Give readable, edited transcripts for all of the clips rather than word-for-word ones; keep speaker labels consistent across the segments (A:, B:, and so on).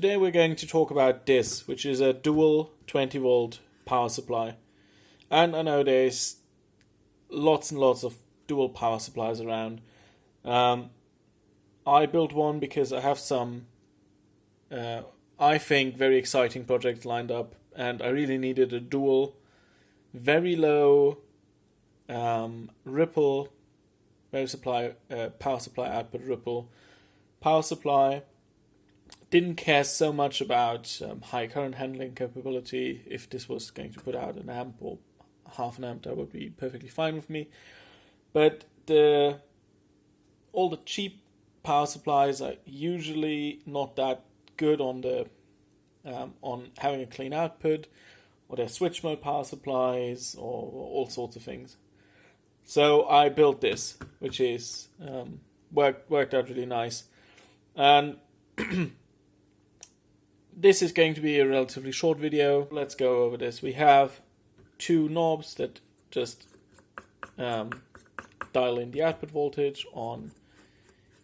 A: Today we're going to talk about this, which is a dual 20 volt power supply. And I know there's lots and lots of dual power supplies around. I built one because I have some, I think, very exciting projects lined up, and I really needed a dual, very low ripple power supply output ripple power supply. Didn't care so much about high current handling capability. If this was going to put out an amp or half an amp, that would be perfectly fine with me. But all the cheap power supplies are usually not that good on having a clean output, or they're switch mode power supplies, or all sorts of things. So I built this, which is worked out really nice. And this is going to be a relatively short video. Let's go over this. We have two knobs that just dial in the output voltage on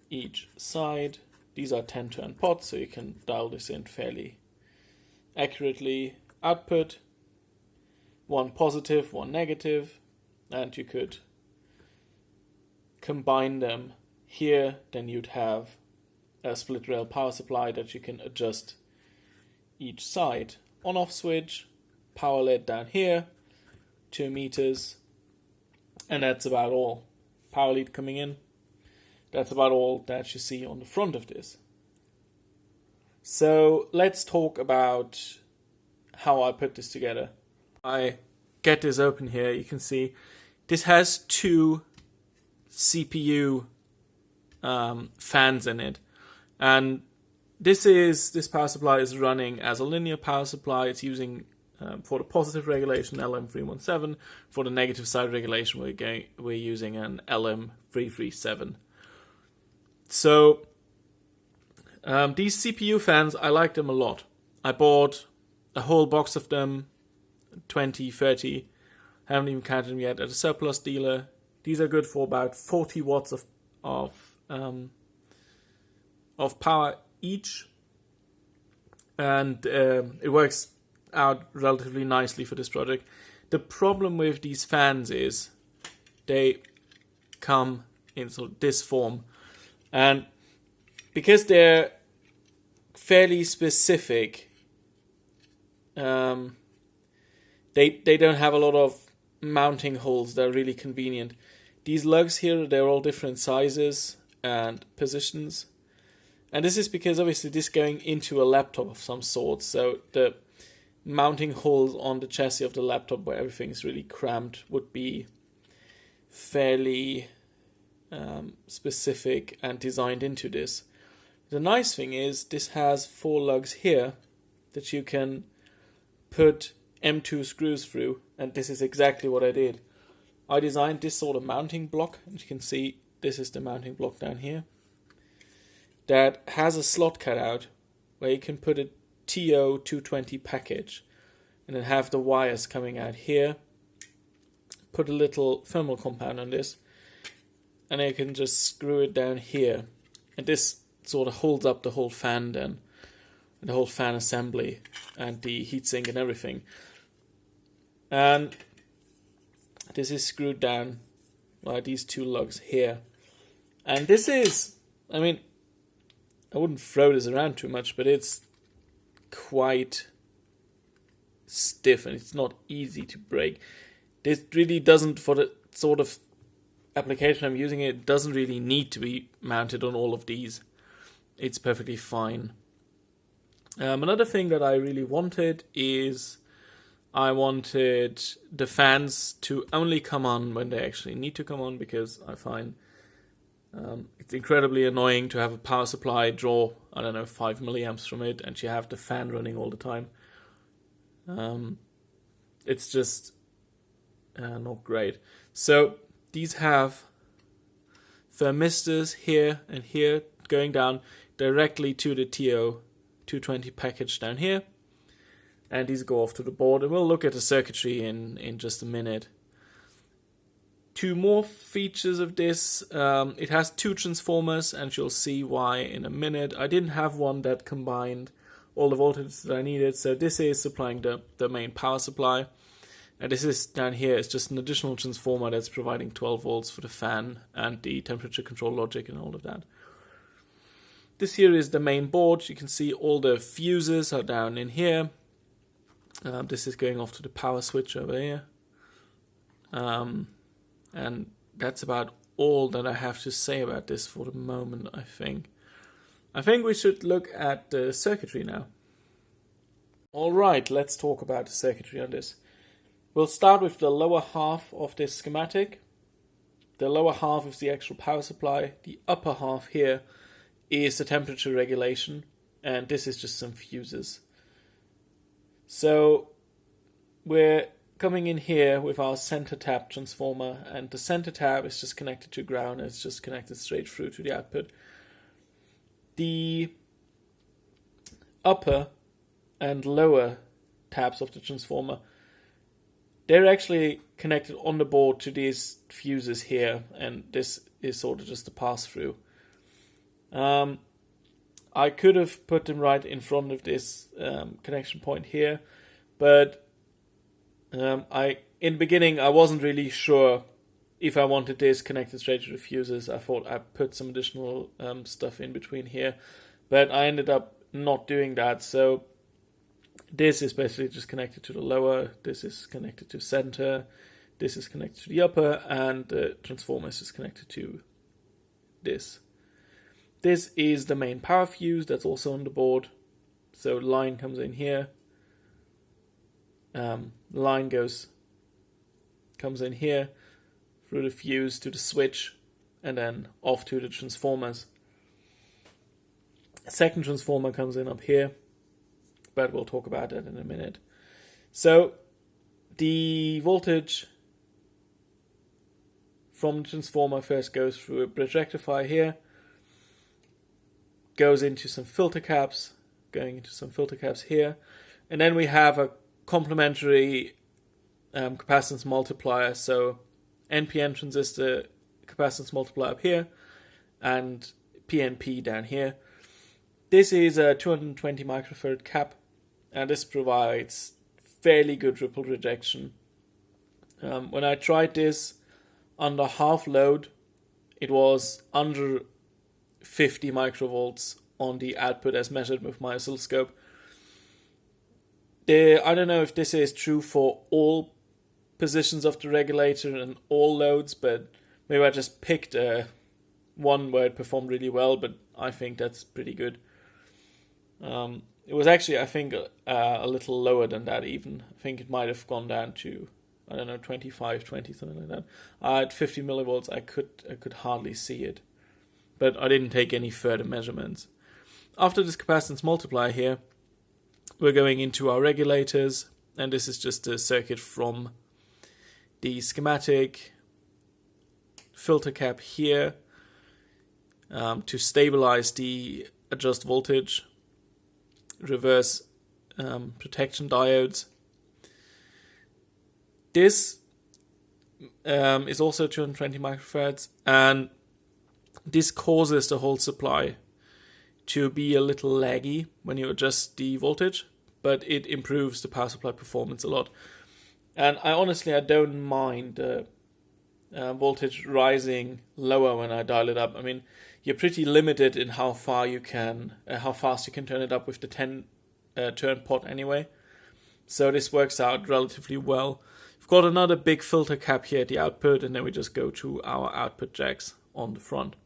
A: each side. These are 10-turn pots, so you can dial this in fairly accurately. Output, one positive, one negative, and you could combine them here. Then you'd have a split rail power supply that you can adjust each side. On-off switch, power lead down here, 2 meters, and that's about all. Power lead coming in. That's about all that you see on the front of this. So let's talk about how I put this together. I get this open here. You can see this has two CPU fans in it, and this power supply is running as a linear power supply. It's using for the positive regulation LM317. For the negative side regulation, we're using an LM337. So these CPU fans, I like them a lot. I bought a whole box of them, 20, 30. Haven't even counted them yet at a surplus dealer. These are good for about 40 watts of power each, and it works out relatively nicely for this project. The problem with these fans is they come in sort of this form, and because they're fairly specific, they don't have a lot of mounting holes that are really convenient. These lugs here, they're all different sizes and positions. And this is because obviously this is going into a laptop of some sort. So the mounting holes on the chassis of the laptop where everything is really cramped would be fairly specific and designed into this. The nice thing is this has 4 lugs here that you can put M2 screws through. And this is exactly what I did. I designed this sort of mounting block. As you can see, this is the mounting block down here, that has a slot cut out where you can put a TO220 package and then have the wires coming out here. Put a little thermal compound on this, and then you can just screw it down here. And this sort of holds up the whole fan then, and the whole fan assembly and the heatsink and everything. And this is screwed down by these 2 lugs here. And this is, I mean, I wouldn't throw this around too much, but it's quite stiff and it's not easy to break. This really doesn't, for the sort of application I'm using it, doesn't really need to be mounted on all of these. It's perfectly fine. Another thing that I really wanted is I wanted the fans to only come on when they actually need to come on, because I find it's incredibly annoying to have a power supply draw, 5 milliamps from it, and you have the fan running all the time. It's just not great. So these have thermistors here and here going down directly to the TO220 package down here. And these go off to the board, and we'll look at the circuitry in just a minute. 2 more features of this. It has 2 transformers, and you'll see why in a minute. I didn't have one that combined all the voltage that I needed. So this is supplying the main power supply. And this is down here, it's just an additional transformer that's providing 12 volts for the fan and the temperature control logic and all of that. This here is the main board. You can see all the fuses are down in here. This is going off to the power switch over here. And that's about all that I have to say about this for the moment, I think. I think we should look at the circuitry now. Alright, let's talk about the circuitry on this. We'll start with the lower half of this schematic. The lower half is the actual power supply. The upper half here is the temperature regulation, and this is just some fuses. So we're coming in here with our center tap transformer, and the center tap is just connected to ground. It's just connected straight through to the output. The upper and lower taps of the transformer, they're actually connected on the board to these fuses here, and this is sort of just a pass-through. I could have put them right in front of this connection point here, but in the beginning I wasn't really sure if I wanted this connected straight to the fuses. I thought I'd put some additional stuff in between here, but I ended up not doing that. So this is basically just connected to the lower, this is connected to center, this is connected to the upper, and the transformer is just connected to this. This is the main power fuse that's also on the board. So line comes in here, line comes in here through the fuse to the switch, and then off to the transformers. A second transformer comes in up here, but we'll talk about that in a minute. So the voltage from the transformer first goes through a bridge rectifier here, goes into some filter caps, going into some filter caps here, and then we have a complementary capacitance multiplier. So NPN transistor capacitance multiplier up here, and PNP down here. This is a 220 microfarad cap, and this provides fairly good ripple rejection. When I tried this under half load, it was under 50 microvolts on the output as measured with my oscilloscope. I don't know if this is true for all positions of the regulator and all loads, but maybe I just picked one where it performed really well, but I think that's pretty good. It was actually, I think, a little lower than that even. I think it might have gone down to, I don't know, 25, 20, something like that. At 50 millivolts, I could hardly see it, but I didn't take any further measurements. After this capacitance multiplier here, we're going into our regulators, and this is just a circuit from the schematic. Filter cap here to stabilize the adjust voltage. Reverse protection diodes. This is also 220 microfarads, and this causes the whole supply to be a little laggy when you adjust the voltage, but it improves the power supply performance a lot. And I don't mind voltage rising lower when I dial it up. I mean, you're pretty limited in how fast you can turn it up with the 10 turn pot anyway. So this works out relatively well. We've got another big filter cap here at the output, and then we just go to our output jacks on the front.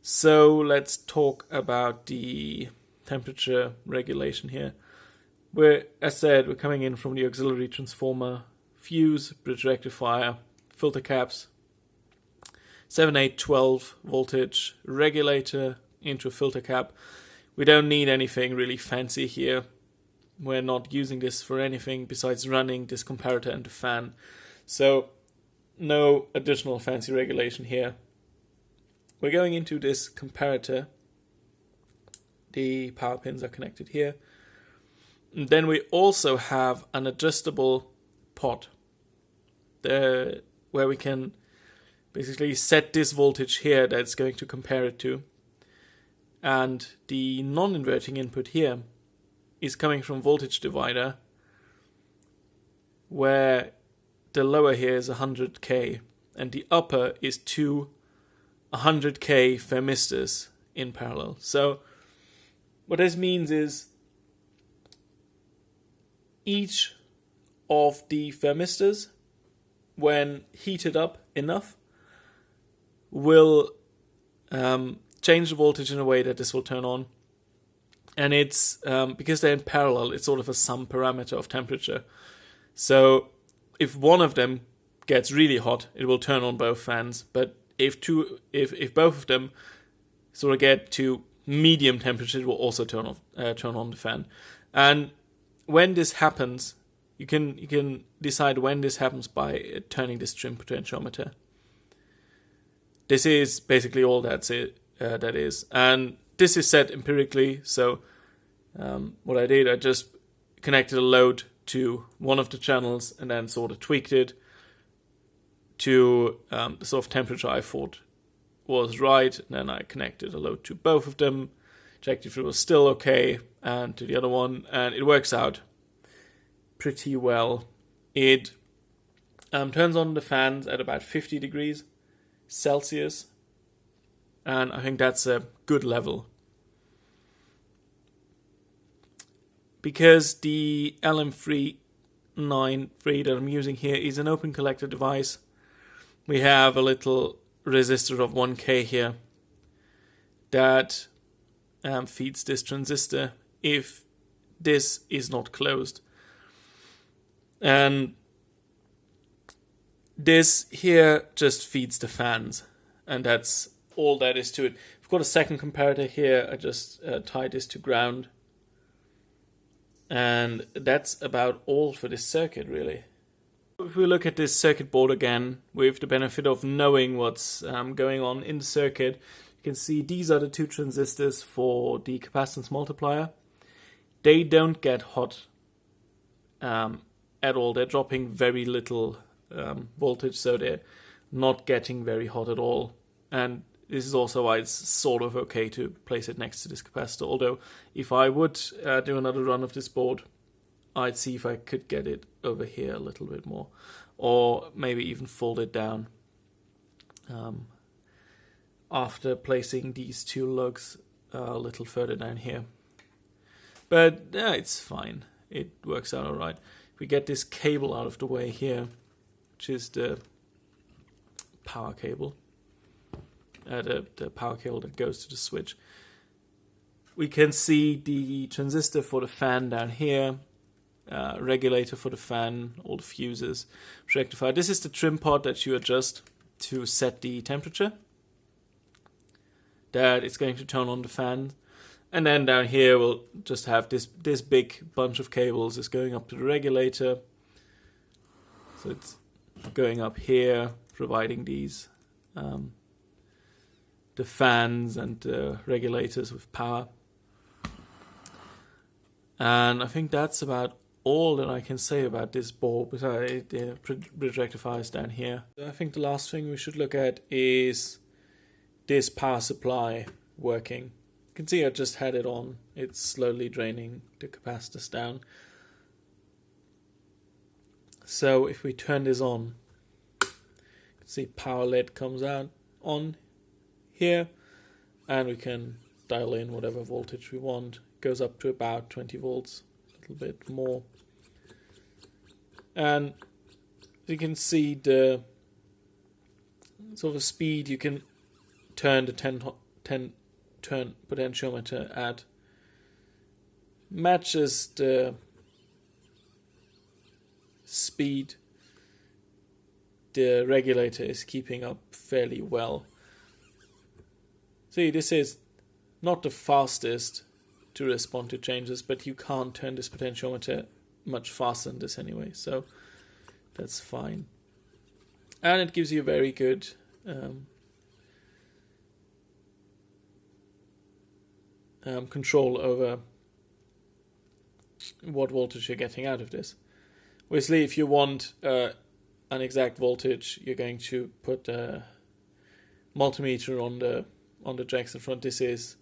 A: So let's talk about the temperature regulation here. As said, we're coming in from the auxiliary transformer, fuse, bridge rectifier, filter caps, 7, 8, 12 voltage regulator into a filter cap. We don't need anything really fancy here. We're not using this for anything besides running this comparator and the fan. So no additional fancy regulation here. We're going into this comparator. The power pins are connected here. And then we also have an adjustable pot where we can basically set this voltage here that's going to compare it to. And the non-inverting input here is coming from voltage divider, where the lower here is 100k and the upper is two 100k thermistors in parallel. So what this means is each of the thermistors, when heated up enough, will change the voltage in a way that this will turn on. And it's because they're in parallel, it's sort of a sum parameter of temperature. So if one of them gets really hot, it will turn on both fans. But if both of them sort of get to medium temperature, it will also turn on the fan. And when this happens, you can decide when this happens by turning this trim potentiometer. This is basically all that is, and this is set empirically. So what I did, I just connected a load to one of the channels and then sort of tweaked it to the sort of temperature I thought was right. And then I connected a load to both of them, checked if it was still okay, and to the other one, and it works out pretty well. It turns on the fans at about 50 degrees Celsius, and I think that's a good level. Because the LM393 that I'm using here is an open collector device, we have a little resistor of 1K here that feeds this transistor if this is not closed. And this here just feeds the fans, and that's all that is to it. I've got a second comparator here. I just tied this to ground. And that's about all for this circuit, really. If we look at this circuit board again, with the benefit of knowing what's going on in the circuit, you can see these are the two transistors for the capacitance multiplier. They don't get hot at all. They're dropping very little voltage, so they're not getting very hot at all. And this is also why it's sort of okay to place it next to this capacitor. Although, if I would do another run of this board, I'd see if I could get it over here a little bit more. Or maybe even fold it down after placing these two lugs a little further down here. But it's fine. It works out alright. If we get this cable out of the way here, which is the power cable, the power cable that goes to the switch, we can see the transistor for the fan down here, regulator for the fan, all the fuses, rectifier. This is the trim pod that you adjust to set the temperature that it's going to turn on the fan. And then down here we'll just have this big bunch of cables is going up to the regulator. So it's going up here, providing these the fans and the regulators with power. And I think that's about all that I can say about this board, besides the bridge rectifiers down here. I think the last thing we should look at is this power supply working. You can see I just had it on. It's slowly draining the capacitors down. So if we turn this on, you can see power LED comes out on here, and we can dial in whatever voltage we want. It goes up to about 20 volts, a little bit more. And you can see the sort of speed you can turn the 10 turn potentiometer at matches the speed the regulator is keeping up fairly well. See, this is not the fastest to respond to changes, but you can't turn this potentiometer much faster than this anyway, so that's fine. And it gives you very good control over what voltage you're getting out of this. Obviously, if you want an exact voltage, you're going to put a multimeter on the jacks in front. This is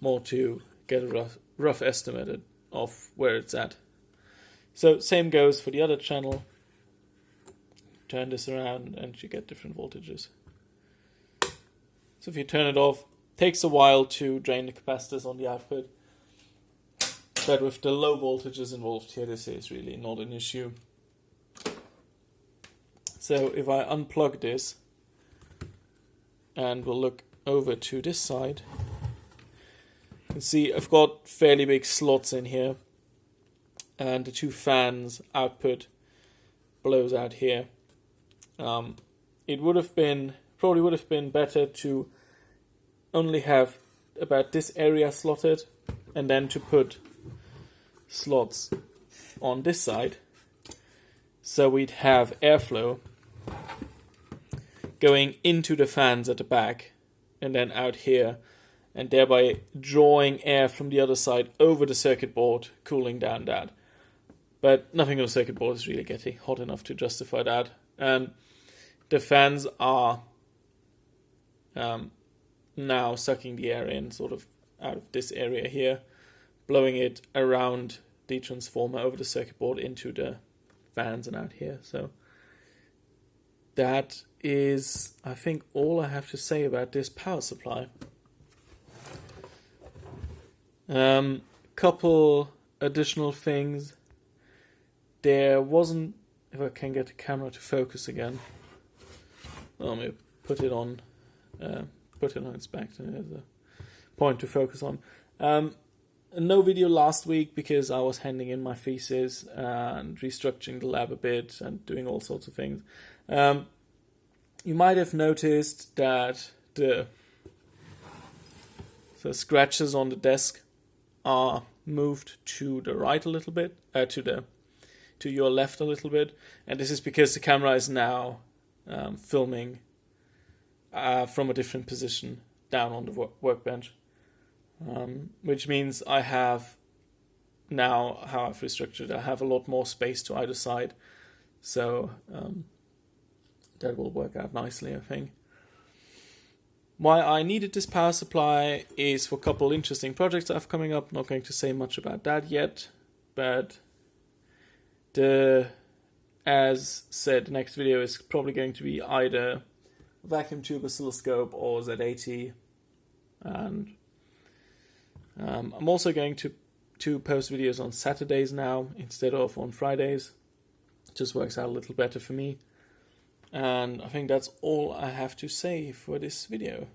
A: more to get a rough estimate of where it's at. So same goes for the other channel. Turn this around and you get different voltages. So if you turn it off, it takes a while to drain the capacitors on the output. But with the low voltages involved here, this is really not an issue. So if I unplug this, and we'll look over to this side, you can see I've got fairly big slots in here, and the two fans output blows out here. It probably would have been better to only have about this area slotted, and then to put slots on this side, so we'd have airflow going into the fans at the back and then out here, and thereby drawing air from the other side over the circuit board, cooling down that. But nothing on the circuit board is really getting hot enough to justify that. And the fans are now sucking the air in sort of out of this area here, blowing it around the transformer over the circuit board into the fans and out here. So that is, I think, all I have to say about this power supply. Couple additional things. There wasn't, if I can get the camera to focus again. Let me put it on its back. There's a point to focus on. No video last week because I was handing in my thesis and restructuring the lab a bit and doing all sorts of things. You might have noticed that the scratches on the desk are moved to the right a little bit, to your left a little bit, and this is because the camera is now filming from a different position down on the workbench. Which means I have now, how I've restructured, I have a lot more space to either side, so that will work out nicely, I think. Why I needed this power supply is for a couple interesting projects I have coming up. Not going to say much about that yet, but as said, the next video is probably going to be either vacuum tube oscilloscope or Z80, and I'm also going to post videos on Saturdays now instead of on Fridays. It just works out a little better for me. And I think that's all I have to say for this video.